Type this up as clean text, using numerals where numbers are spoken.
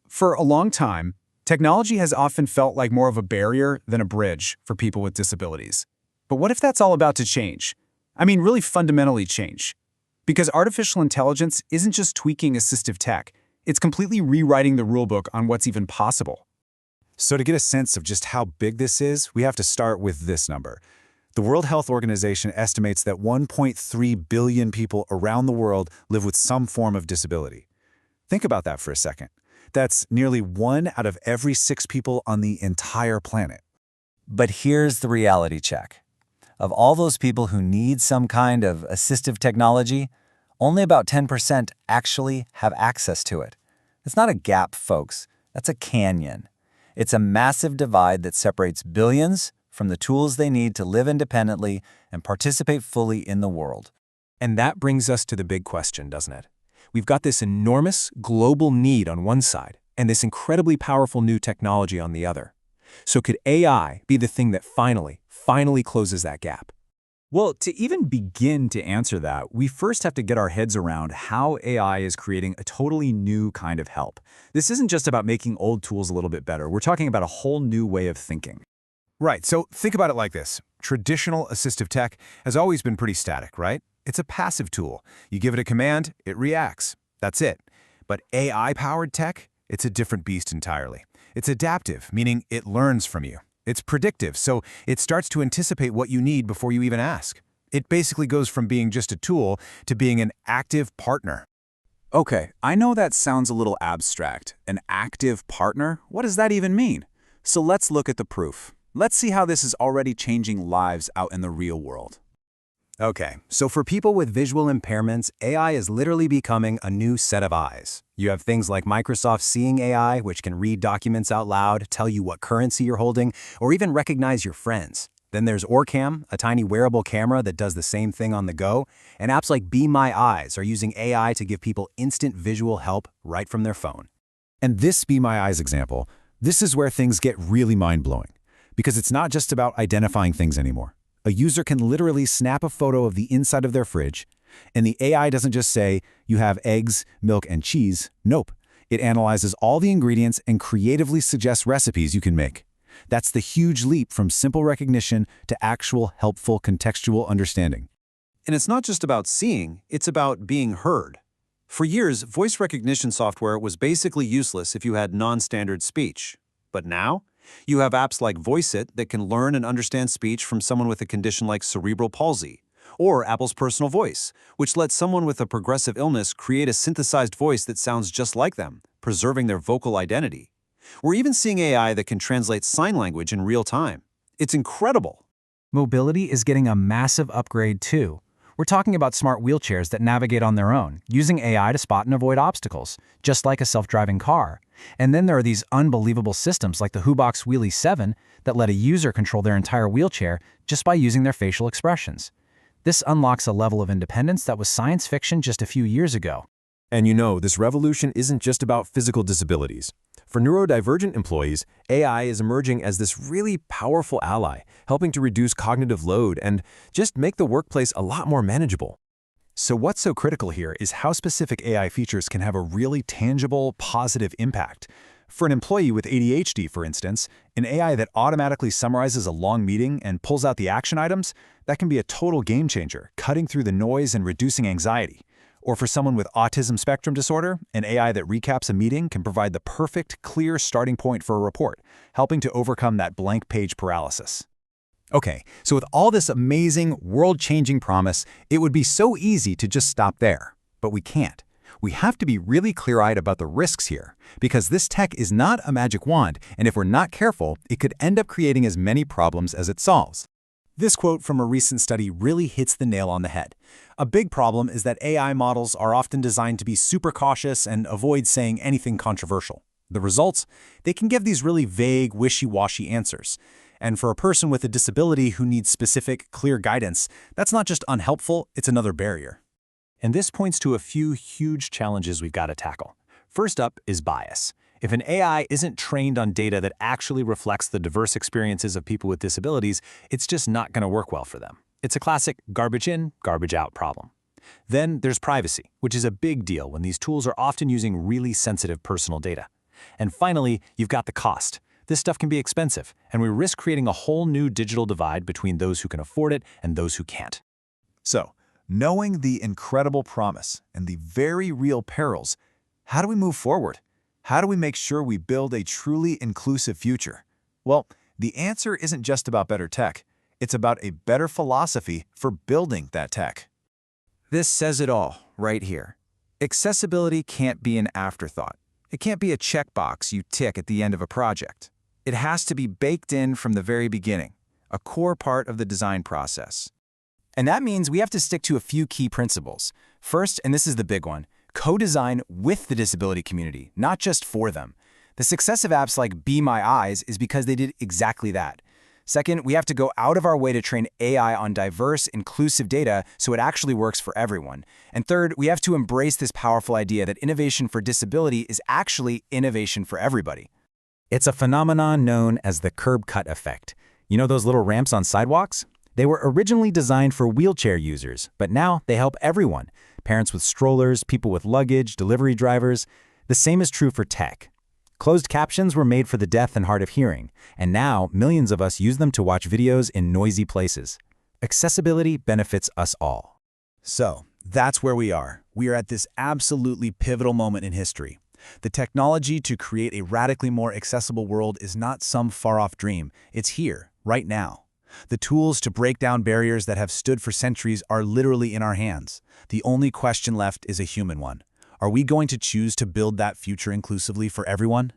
For a long time, technology has often felt like more of a barrier than a bridge for people with disabilities. But what if that's all about to change? I mean, really fundamentally change. Because artificial intelligence isn't just tweaking assistive tech, it's completely rewriting the rulebook on what's even possible. So to get a sense of just how big this is, we have to start with this number. The World Health Organization estimates that 1.3 billion people around the world live with some form of disability. Think about that for a second. That's nearly 1 out of every 6 people on the entire planet. But here's the reality check. Of all those people who need some kind of assistive technology, only about 10% actually have access to it. It's not a gap, folks. That's a canyon. It's a massive divide that separates billions from the tools they need to live independently and participate fully in the world. And that brings us to the big question, doesn't it? We've got this enormous global need on one side and this incredibly powerful new technology on the other. So could AI be the thing that finally closes that gap? Well, to even begin to answer that, we first have to get our heads around how AI is creating a totally new kind of help. This isn't just about making old tools a little bit better. We're talking about a whole new way of thinking. Right, so think about it like this. Traditional assistive tech has always been pretty static, right? It's a passive tool. You give it a command, it reacts. That's it. But AI-powered tech, it's a different beast entirely. It's adaptive, meaning it learns from you. It's predictive, so it starts to anticipate what you need before you even ask. It basically goes from being just a tool to being an active partner. Okay, I know that sounds a little abstract. An active partner? What does that even mean? So let's look at the proof. Let's see how this is already changing lives out in the real world. Okay, so for people with visual impairments, AI is literally becoming a new set of eyes. You have things like Microsoft Seeing AI, which can read documents out loud, tell you what currency you're holding, or even recognize your friends. Then there's OrCam, a tiny wearable camera that does the same thing on the go, and apps like Be My Eyes are using AI to give people instant visual help right from their phone. And this Be My Eyes example, this is where things get really mind-blowing. Because it's not just about identifying things anymore. A user can literally snap a photo of the inside of their fridge, and the AI doesn't just say, you have eggs, milk, and cheese. Nope. It analyzes all the ingredients and creatively suggests recipes you can make. That's the huge leap from simple recognition to actual helpful contextual understanding. And it's not just about seeing, it's about being heard. For years, voice recognition software was basically useless if you had non-standard speech. But now, you have apps like VoiceIt that can learn and understand speech from someone with a condition like cerebral palsy, or Apple's Personal Voice, which lets someone with a progressive illness create a synthesized voice that sounds just like them, preserving their vocal identity. We're even seeing AI that can translate sign language in real time. It's incredible. Mobility is getting a massive upgrade too. We're talking about smart wheelchairs that navigate on their own, using AI to spot and avoid obstacles, just like a self-driving car. And then there are these unbelievable systems like the Hubox Wheelie 7 that let a user control their entire wheelchair just by using their facial expressions. This unlocks a level of independence that was science fiction just a few years ago. And this revolution isn't just about physical disabilities. For neurodivergent employees, AI is emerging as this really powerful ally, helping to reduce cognitive load and just make the workplace a lot more manageable. So what's so critical here is how specific AI features can have a really tangible, positive impact. For an employee with ADHD, for instance, an AI that automatically summarizes a long meeting and pulls out the action items, that can be a total game changer, cutting through the noise and reducing anxiety. Or for someone with autism spectrum disorder, an AI that recaps a meeting can provide the perfect, clear starting point for a report, helping to overcome that blank page paralysis. Okay, so with all this amazing, world-changing promise, it would be so easy to just stop there. But we can't. We have to be really clear-eyed about the risks here, because this tech is not a magic wand, and if we're not careful, it could end up creating as many problems as it solves. This quote from a recent study really hits the nail on the head. A big problem is that AI models are often designed to be super cautious and avoid saying anything controversial. The results? They can give these really vague, wishy-washy answers. And for a person with a disability who needs specific, clear guidance, that's not just unhelpful, it's another barrier. And this points to a few huge challenges we've got to tackle. First up is bias. If an AI isn't trained on data that actually reflects the diverse experiences of people with disabilities, it's just not going to work well for them. It's a classic garbage in, garbage out problem. Then there's privacy, which is a big deal when these tools are often using really sensitive personal data. And finally, you've got the cost. This stuff can be expensive, and we risk creating a whole new digital divide between those who can afford it and those who can't. So, knowing the incredible promise and the very real perils, how do we move forward? How do we make sure we build a truly inclusive future? Well, the answer isn't just about better tech. It's about a better philosophy for building that tech. This says it all right here. Accessibility can't be an afterthought. It can't be a checkbox you tick at the end of a project. It has to be baked in from the very beginning, a core part of the design process. And that means we have to stick to a few key principles. First, and this is the big one, co-design with the disability community, not just for them. The success of apps like Be My Eyes is because they did exactly that. Second, we have to go out of our way to train AI on diverse, inclusive data so it actually works for everyone. And third, we have to embrace this powerful idea that innovation for disability is actually innovation for everybody. It's a phenomenon known as the curb cut effect. You know those little ramps on sidewalks? They were originally designed for wheelchair users, but now they help everyone. Parents with strollers, people with luggage, delivery drivers. The same is true for tech. Closed captions were made for the deaf and hard of hearing, and now millions of us use them to watch videos in noisy places. Accessibility benefits us all. So, that's where we are. We are at this absolutely pivotal moment in history. The technology to create a radically more accessible world is not some far-off dream. It's here, right now. The tools to break down barriers that have stood for centuries are literally in our hands. The only question left is a human one. Are we going to choose to build that future inclusively for everyone?